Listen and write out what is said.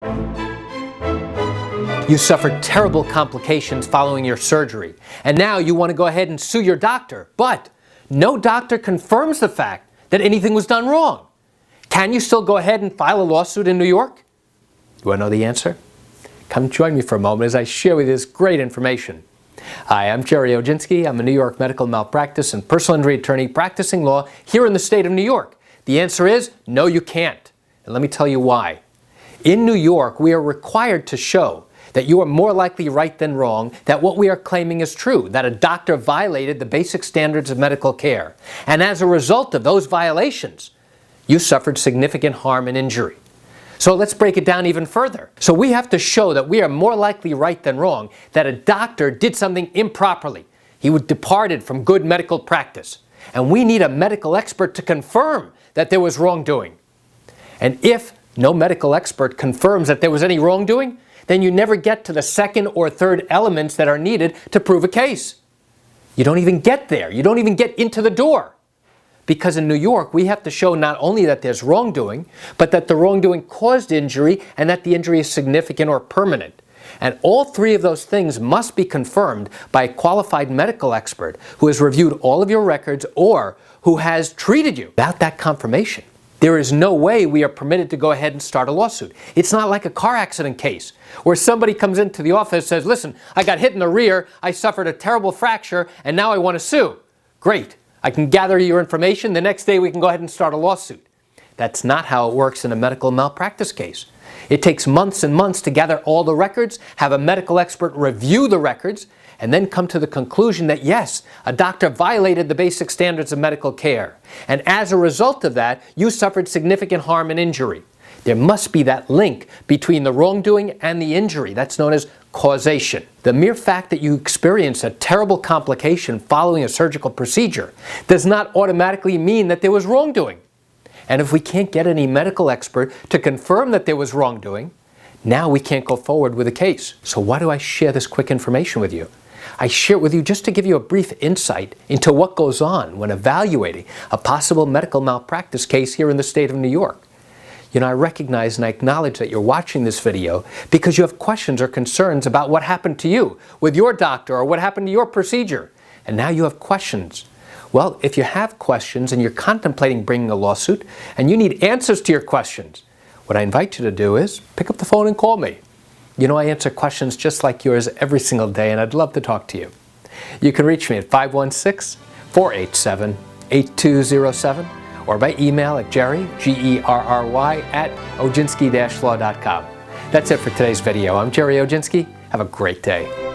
You suffered terrible complications following your surgery, and now you want to go ahead and sue your doctor, but no doctor confirms the fact that anything was done wrong. Can you still go ahead and file a lawsuit in New York? You want to know the answer? Come join me for a moment as I share with you this great information. Hi, I'm Gerry Oginski. I'm a New York medical malpractice and personal injury attorney practicing law here in the state of New York. The answer is no, you can't. And let me tell you why. In New York, we are required to show that you are more likely right than wrong, that what we are claiming is true, that a doctor violated the basic standards of medical care. And as a result of those violations, you suffered significant harm and injury. So let's break it down even further. So we have to show that we are more likely right than wrong, that a doctor did something improperly. He departed from good medical practice. And we need a medical expert to confirm that there was wrongdoing. And if no medical expert confirms that there was any wrongdoing, then you never get to the second or third elements that are needed to prove a case. You don't even get there. You don't even get into the door. Because in New York, we have to show not only that there's wrongdoing, but that the wrongdoing caused injury and that the injury is significant or permanent. And all three of those things must be confirmed by a qualified medical expert who has reviewed all of your records or who has treated you. Without that confirmation, there is no way we are permitted to go ahead and start a lawsuit. It's not like a car accident case where somebody comes into the office and says, listen, I got hit in the rear, I suffered a terrible fracture, and now I want to sue. Great. I can gather your information. The next day we can go ahead and start a lawsuit. That's not how it works in a medical malpractice case. It takes months and months to gather all the records, have a medical expert review the records, and then come to the conclusion that yes, a doctor violated the basic standards of medical care. And as a result of that, you suffered significant harm and injury. There must be that link between the wrongdoing and the injury. That's known as causation. The mere fact that you experienced a terrible complication following a surgical procedure does not automatically mean that there was wrongdoing. And if we can't get any medical expert to confirm that there was wrongdoing, now we can't go forward with a case. So why do I share this quick information with you? I share it with you just to give you a brief insight into what goes on when evaluating a possible medical malpractice case here in the state of New York. You know, I recognize and I acknowledge that you're watching this video because you have questions or concerns about what happened to you with your doctor or what happened to your procedure. And now you have questions. Well, if you have questions and you're contemplating bringing a lawsuit and you need answers to your questions, what I invite you to do is pick up the phone and call me. You know, I answer questions just like yours every single day, and I'd love to talk to you. You can reach me at 516-487-8207 or by email at Gerry, Gerry, at oginski-law.com. That's it for today's video. I'm Gerry Oginski. Have a great day.